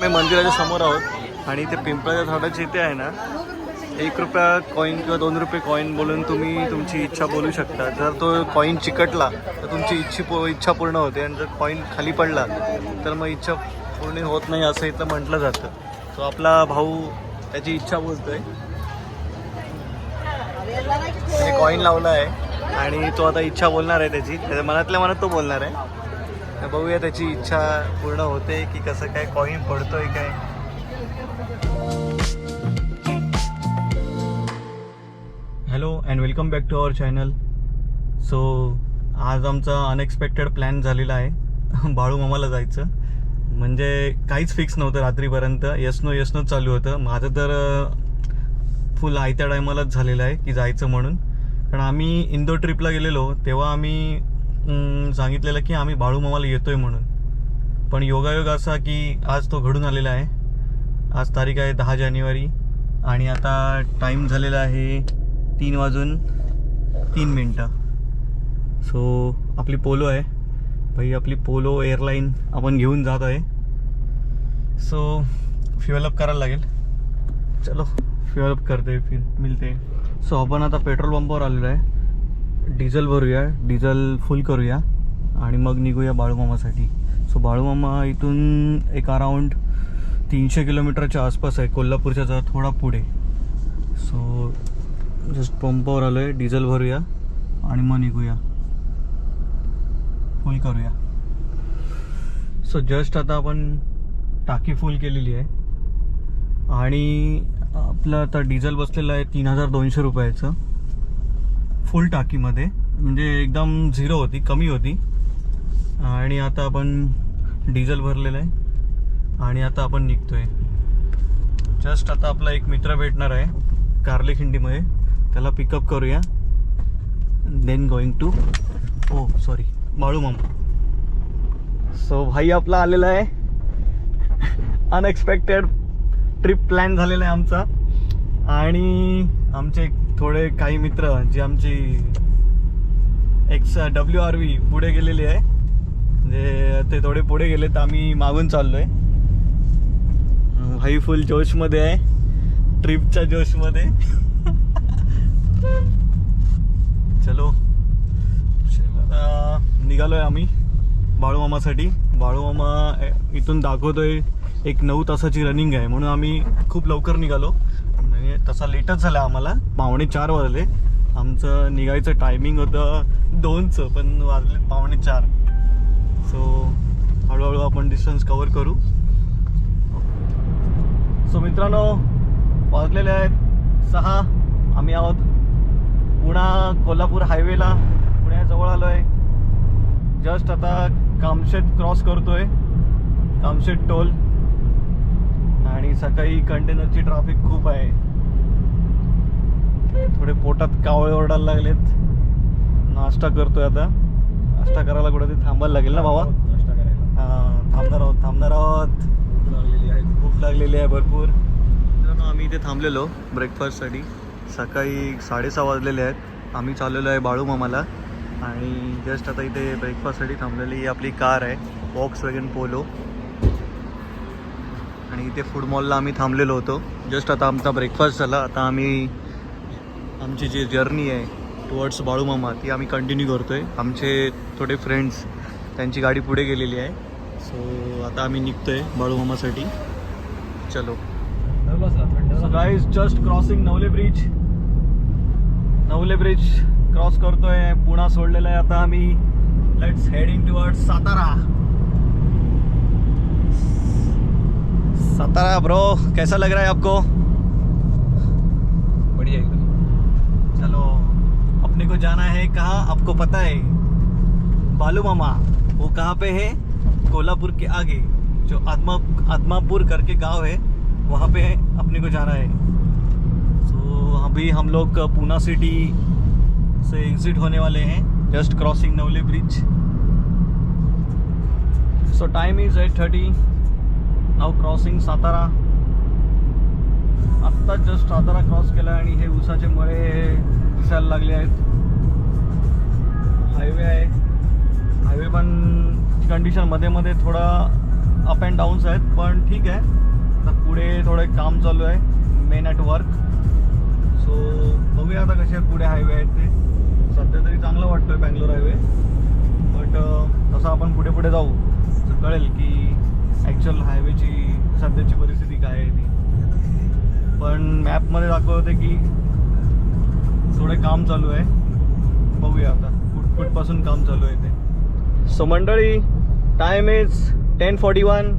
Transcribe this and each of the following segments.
मी मंदिराच्या समोर आहोत आणि ते पिंपळाच्या झाडाच्या इथे आहे ना 1 रुपया कॉईन किंवा 2 रुपये कॉईन बोलून तुम्ही तुमची इच्छा बोलू शकता. जर तो कॉईन चिकटला तर तुमची इच्छा पूर्ण होते आणि जर कॉईन खाली पडला तर मग इच्छा पूर्ण होत नाही असं इथं म्हटलं जातं. तो आपला भाऊ त्याची इच्छा बोलतोय. त्याने कॉईन लावला आहे आणि तो आता इच्छा बोलणार आहे त्याची. त्याच्या मनातल्या मनात तो बोलणार आहे. बघूया त्याची इच्छा पूर्ण होते की कसं काय कॉईन पडतोय काय. Hello and welcome back to our channel. So आज आमचा अनएक्सपेक्टेड प्लॅन झालेला आहे बाळू मामाला जायचं. म्हणजे काहीच फिक्स नव्हतं रात्रीपर्यंत. यस नो चालू होतं. माझं तर फुल आयत्या टायमालाच झालेलं आहे की जायचं म्हणून. कारण आम्ही इंदोर ट्रिपला गेलेलो तेव्हा आम्ही सांगितलेलं की आम्ही बाळू मामाला येतोय म्हणून. पण योगायोग असा की आज तो घडून आलेला आहे. आज तारीख आहे 10 जानेवारी आणि आता टाईम झालेला आहे 3:03. सो आपली पोलो आहे भाई. आपली पोलो एअरलाईन आपण घेऊन जात आहे. सो फ्युअल अप करायला लागेल. चलो फ्युअल अप करते फिर मिळते. सो आपण आता पेट्रोल पंपावर आलेलो आहे. डिझेल भरूया, डिझेल फुल करूया आणि मग निघूया बाळूमामासाठी. सो बाळूमामा इथून एक अराऊंड 300 किलोमीटरच्या आसपास आहे. कोल्हापूरच्या जरा थोडा पुढे. सो जस्ट पंपावर आलो आहे. डिझेल भरूया आणि मग निघूया, फुल करूया. सो जस्ट आता आपण टाकी फुल केलेली आहे आणि आपलं आता डिझेल बसलेलं आहे 3200 रुपयाचं फुल टाकीमध्ये. म्हणजे एकदम झिरो होती, कमी होती. आणि आता आपण डिझेल भरलेलं आहे आणि आता आपण निघतोय. जस्ट आता आपला एक मित्र भेटणार आहे कार्ले खिंडीमध्ये. त्याला पिकअप करूया. देन गोइंग टू बाळू मामा. सो भाई आपला आलेला आहे. अनएक्सपेक्टेड ट्रिप प्लॅन झालेला आहे आमचा. आणि आमचे थोडे काही मित्र जे आमची WRV पुढे गेलेली आहे. म्हणजे ते थोडे पुढे गेले तर आम्ही मागून चाललोय. भाई फुल जोशमध्ये आहे, ट्रिपच्या जोशमध्ये. चलो निघालोय आम्ही बाळूमामासाठी. बाळूमामा इथून दाखवतोय एक 9 तासाची रनिंग आहे म्हणून आम्ही खूप लवकर निघालो. म्हणजे तसा लेटच झाला आम्हाला. 3:45 वाजले. आमचं निघायचं टायमिंग होतं 2चं पण वाजले 3:45. सो हळूहळू आपण डिस्टन्स कवर करू. सो मित्रांनो वाजलेले आहेत 6. आम्ही आहोत पुणा कोल्हापूर हायवेला. पुण्याजवळ आलो आहे. जस्ट आता कामशेत क्रॉस करतोय, कामशेत टोल. आणि सकाळी कंटेनरची ट्रॅफिक खूप आहे. थोडे पोटात कावळे ओरडायला लागलेत. नाश्ता करतोय आता. नाश्ता करायला कुठे थांबायला लागेल ना भावा. थांबणार आहोत. भूक लागलेली आहे भरपूर. आम्ही इथे थांबलेलो ब्रेकफास्टसाठी. सकाळी 6:30 वाजलेले आहेत. आम्ही चाललेलो आहे बाळूमामाला आणि जस्ट आता इथे ब्रेकफास्टसाठी थांबलेली आपली कार आहे Volkswagen पोलो. आणि इथे फूड मॉलला आम्ही थांबलेलो होतो. जस्ट आता आमचा ब्रेकफास्ट झाला. आता आम्ही आमची जी जर्नी आहे टुवर्ड्स बाळूमामा ती आम्ही कंटिन्यू करतो आहे. आमचे थोडे फ्रेंड्स त्यांची गाडी पुढे गेलेली आहे. सो आता आम्ही निघतो आहे बाळूमामासाठी. चलो guys just crossing Navale bridge cross करतो आहे. पुणा सोडलेला आहे आता आम्ही. Let's heading towards Satara. Satara bro कैसा लग रहा है आपको? बढ़िया एकदम. चलो अपने को जाना है कहाँ आपको पता है? बालू मामा. वो कहाँ पे है? कोल्हापुर के आगे जो आदमापुर करके गांव है वहाँ पे अपने को जाना है. सो अभी हम लोग पूना सिटी से एग्जिट होने वाले हैं. Just crossing Navale bridge. So time is 8:30. Now crossing Satara. आत्ता जस्ट सातारा क्रॉस केला आणि हे ऊसाचे मळे दिसायला लागले आहेत. हायवे आहे. हायवे पण कंडिशन मध्ये थोडा अप अँड डाऊन्स आहेत, पण ठीक आहे. आता पुढे थोडं काम चालू आहे, मेन ॲट वर्क. सो बघूया आता कसे पुढे हायवे आहेत ते. सध्या तरी चांगलं वाटतोय बँगलोर हायवे, बट तसं आपण पुढे पुढे जाऊ तर कळेल की ॲक्च्युअल हायवेची सध्याची परिस्थिती काय आहे ती. पण मॅपमध्ये दाखवते की थोडे काम चालू आहे. बघूया आता कुठपासून काम चालू आहे ते. सो मंडळी, टाइम इज 10:41.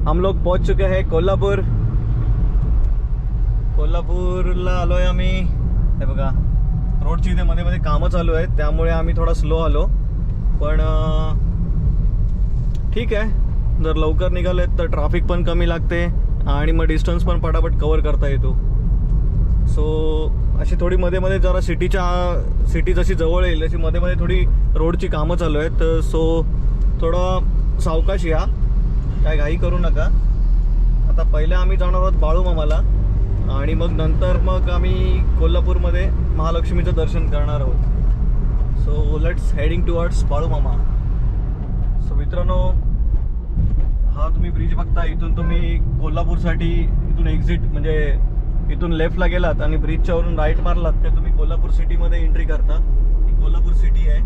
हम लोग पहुंच चुके हैं कोल्हापूर. कोल्हापूरला आलो आहे आम्ही. हे बघा, रोडची इथे मध्ये मध्ये कामं चालू आहेत, त्यामुळे आम्ही थोडा स्लो आलो. पण ठीक आहे, जर लवकर निघालेत तर ट्रॅफिक पण कमी लागते आणि मग डिस्टन्स पण पटापट कवर करता येतो. सो अशी थोडी मध्ये मध्ये जरा सिटी जशी जवळ येईल अशी मध्ये मध्ये थोडी रोडची कामं चालू आहेत. सो थोडं सावकाश या, काय घाई करू नका. आता पहिले आम्ही जाणार आहोत बाळूमामाला आणि मग नंतर मग आम्ही कोल्हापूरमध्ये महालक्ष्मीचं दर्शन करणार आहोत. So let's heading towards Balumama. So मित्रांनो, हा तुम्ही ब्रिज बघता, इथून तुम्ही कोल्हापूरसाठी इथून एक्झिट म्हणजे इथून लेफ्टला गेलात आणि ब्रिजच्या वरून राईट मारलात तर तुम्ही कोल्हापूर सिटीमध्ये एंट्री करता. ही कोल्हापूर सिटी आहे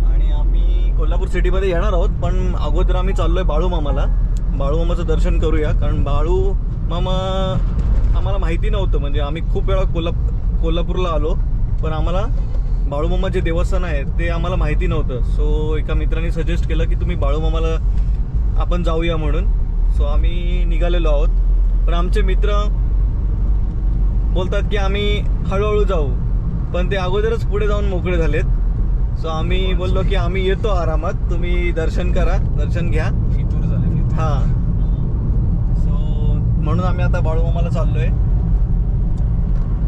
आणि आम्ही कोल्हापूर सिटीमध्ये येणार आहोत. पण अगोदर आम्ही चाललो आहे बाळूमामाला. बाळूमामाचं दर्शन करूया, कारण बाळूमामा आम्हाला माहिती नव्हतं. म्हणजे आम्ही खूप वेळा कोल्हापूरला आलो, पण आम्हाला बाळूमामा जे देवस्थान आहे ते आम्हाला माहिती नव्हतं. सो एका मित्राने सजेस्ट केलं की तुम्ही बाळूमामाला आपण जाऊया म्हणून. सो आम्ही निघालेलो आहोत, पण आमचे मित्र बोलतात की आम्ही हळूहळू जाऊ, पण ते अगोदरच पुढे जाऊन मोकळे झालेत. सो आम्ही बोललो की आम्ही येतो आरामात, तुम्ही दर्शन करा, दर्शन घ्या. हां, सो म्हणून आम्ही आता बाळूमामाला चाललो आहे.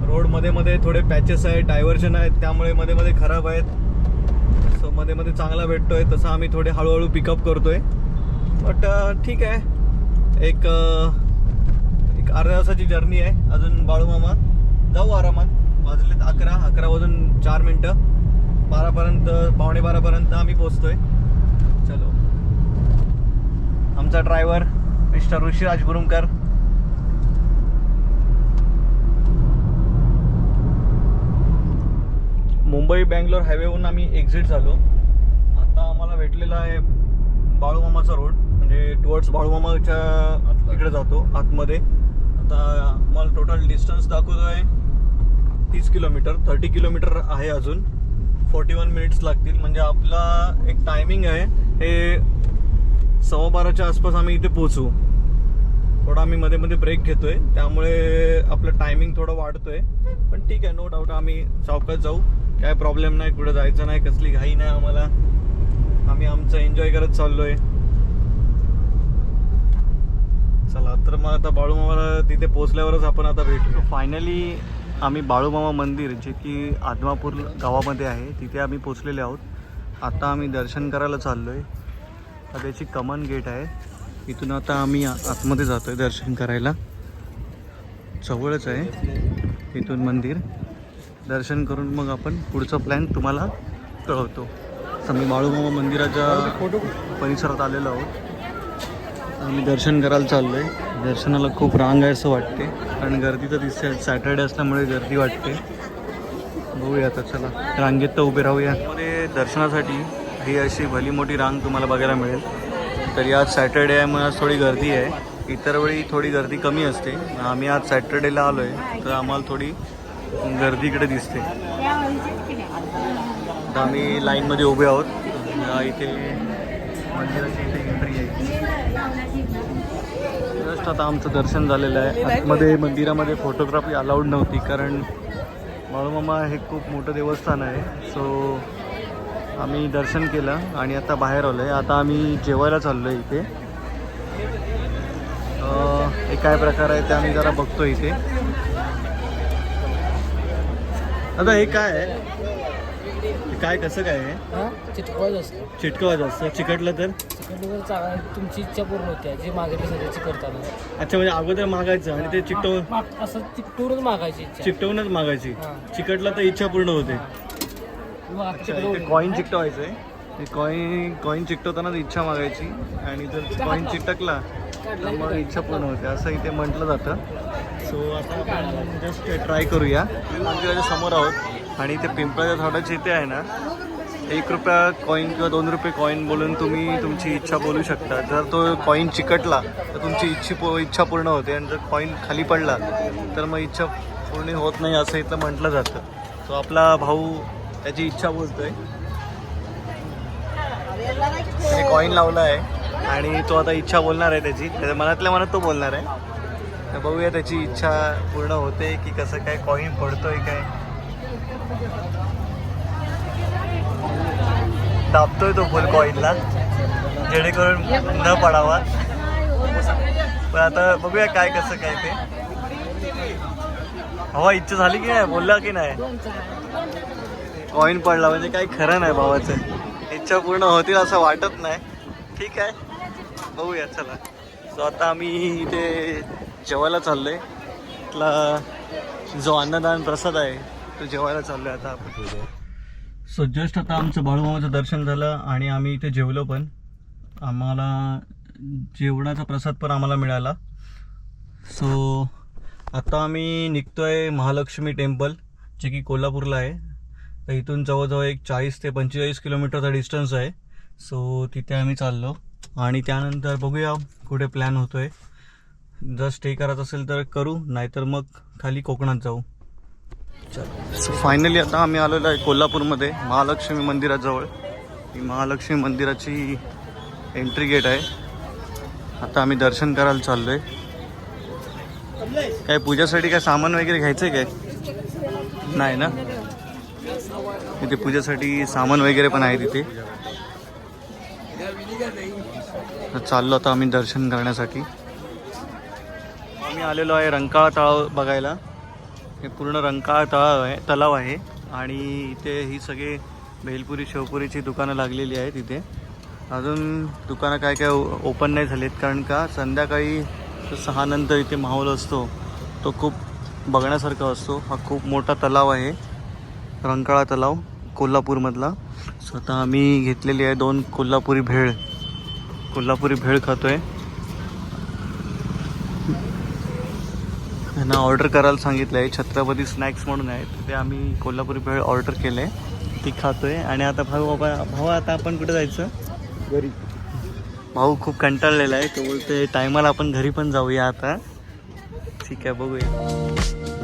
रोड मध्ये मध्ये थोडे पॅचेस आहेत, डायव्हर्जन आहेत, त्यामुळे मध्ये मध्ये खराब आहेत. सो मध्ये मध्ये चांगला भेटतोय, तसं आम्ही थोडे हळूहळू पिकअप करतोय. बट ठीक आहे, एक अर्ध्या तासाची जर्नी आहे अजून बाळूमामा. जाऊ आरामात. वाजलेत 11 वाजून 4 मिनटं. 12पर्यंत, 11:15पर्यंत आम्ही पोचतोय. चलो. आमचा ड्रायव्हर मिस्टर ऋषिराज गुरुमकर. मुंबई बँगलोर हायवेवरून आम्ही एक्झिट झालो. आता आम्हाला भेटलेला आहे बाळूमामाचा रोड, म्हणजे टुवर्ड्स बाळूमामाच्या इकडे जातो आतमध्ये. आता मला टोटल डिस्टन्स दाखवतोय 30 किलोमीटर. 30 किलोमीटर आहे अजून. 41 मिनिट्स लागतील. म्हणजे आपला एक टायमिंग आहे, हे 12:15च्या आसपास आम्ही इथे पोहोचू. थोडा आम्ही मध्ये मध्ये ब्रेक घेतोय, त्यामुळे आपलं टायमिंग थोडं वाढतोय. पण ठीक आहे, नो डाऊट आम्ही चौकात जाऊ, काय प्रॉब्लेम नाही. कुठं जायचं नाही, कसली घाई नाही आम्हाला. आम्ही आमचं एन्जॉय करत चाललोय. चला, तर मग आता बाळूमामाला तिथे पोहोचल्यावरच आपण आता भेटू. फायनली आम्ही बाळूमामा मंदिर, जे की आदमापूर गावामध्ये आहे, तिथे आम्ही पोचलेले आहोत. आता आम्ही दर्शन करायला चाललो आहे. त्याची कमन गेट आहे, इथून आता आम्ही आतमध्ये जातो आहे दर्शन करायला. जवळच आहे इथून मंदिर. दर्शन करून मग आपण पुढचा प्लॅन तुम्हाला कळवतो. तर मी बाळूमामा मंदिराच्या परिसरात आलेलो आहोत. आम्ही दर्शन करायला चाललो आहे. दर्शनाला खूप रांग आहे असं वाटते, कारण गर्दी तर दिसते. सॅटर्डे असल्यामुळे गर्दी वाटते. बघूया आता, चला रांगेत तर उभे राहूया. मध्ये दर्शनासाठी ही अशी भली मोठी रांग तुम्हाला बघायला मिळेल. तरी आज सॅटर्डे आहे, मग आज थोडी गर्दी आहे. इतर वेळी थोडी गर्दी कमी असते. आम्ही आज सॅटर्डेला आलो आहे, तर आम्हाला थोडी गर्दी इकडे दिसते. तर आम्ही लाईनमध्ये उभे आहोत. इथे मंदिराची इथे एंट्री आहे. जस्ट आता आमचं दर्शन झालेलं आहे. आतमध्ये मंदिरामध्ये फोटोग्राफी अलाउड नव्हती, कारण बाळूमामा हे खूप मोठं देवस्थान आहे. सो आम्ही दर्शन केलं आणि आता बाहेर आलो आहे. आता आम्ही जेवायला चाललो आहे इथे. हे काय प्रकार आहे ते आम्ही जरा बघतो इथे. आता हे काय आहे, काय कसं काय आहे? चिटकवायचं असतं. चिटकवायचं असतं. चिकटलं तर तुमची इच्छा पूर्ण होते, जे मागितली सगळं चिकटताना. अच्छा, म्हणजे अगोदर मागायचं आणि ते असं चिकटूनच मागायची इच्छा. चिकटवूनच मागायची. चिकटलं तर इच्छा पूर्ण होते. कॉईन चिकटवायचं आहे. कॉईन चिकटवतानाच इच्छा मागायची आणि जर कॉईन चिकटकला तर मग इच्छा पूर्ण होते असं इथे म्हटलं जातं. सो आता आपण जस्ट ट्राय करूया. मंदिराच्या समोर आहोत आणि इथे पिंपळाच्या झाडाची इथे आहे ना 1 रुपया कॉईन किंवा 2 रुपये कॉईन बोलून तुम्ही तुमची इच्छा बोलू शकता. जर तो कॉईन चिकटला तर तुमची इच्छा पूर्ण होते आणि जर कॉईन खाली पडला तर मग इच्छा पूर्ण होत नाही असं इथं म्हटलं जातं. सो आपला भाऊ त्याची इच्छा बोलतोय. त्याने कॉईन लावला आहे आणि तो आता इच्छा बोलणार आहे त्याची. त्याच्या मनातल्या मनात तो बोलणार आहे. तर बघूया त्याची इच्छा पूर्ण होते की कसं काय, कॉईन पडतोय काय. दाबतोय तो फुल कॉईनला जेणेकरून न पडावा. पण आता बघूया काय कसं काय ते. हवा इच्छा झाली की नाही, बोलला की नाही. कॉईन पडला म्हणजे काही खरं नाही भावाचं. इच्छा पूर्ण होतील असं वाटत नाही. ठीक आहे, बघूया चला. सो आता आम्ही इथे जेवायला चाललोय. इथला जो अन्नदान प्रसाद आहे तो जेवायला चाललोय आता आपण. सो जस्ट आता आमचं बाळूमामाचं दर्शन झालं आणि आम्ही इथे जेवलो पण. आम्हाला जेवणाचा प्रसाद पण आम्हाला मिळाला. सो आता आम्ही निघतोय महालक्ष्मी टेम्पल जे की कोल्हापूरला आहे. तर इथून जवळजवळ एक 40 ते 45 किलोमीटरचा डिस्टन्स आहे. सो तिथे आम्ही चाललो आणि त्यानंतर बघूया कुठे प्लॅन होतोय. जर स्टे करायचं असेल तर करू, नाहीतर मग खाली कोकणात जाऊ. सो फायनली आता आम्ही आलेलो आहे कोल्हापूरमध्ये महालक्ष्मी मंदिराजवळ. ही महालक्ष्मी मंदिराची एंट्री गेट आहे. आता आम्ही दर्शन करायला चाललो आहे. काय पूजासाठी काय सामान वगैरे घ्यायचं आहे काय? नाही ना, इथे पूजेसाठी सामान वगैरे पण आहे तिथे. चाललो आता आम्ही दर्शन करण्यासाठी. आम्ही आलेलो आहे रंकाळा तलाव बघायला. हे पूर्ण रंकाळा तलाव आहे आणि इथे ही सगळे भेलपुरी शेवपुरीची दुकानं लागलेली आहेत. इथे अजून दुकानं काय काय ओपन नाही झालीत कारण का संध्याकाळी 6 नंतर इथे माहोल असतो तो खूप बघण्यासारखा असतो. हा खूप मोठा तलाव आहे रंकाळा तलाव कोल्हापूरमधला. स्वतः आम्ही घेतलेली आहे 2 कोल्हापुरी भेळ खातोय. त्यांना ऑर्डर करायला सांगितलं आहे. छत्रपती स्नॅक्स म्हणून आहे तिथे आम्ही कोल्हापुरी भेळ ऑर्डर केलं आहे, ती खातोय. आणि आता भाऊ आता आपण कुठे जायचं? घरी. भाऊ खूप कंटाळलेला आहे. तो बोलते टायमाला आपण घरी पण जाऊया आता. ठीक आहे, बघूया.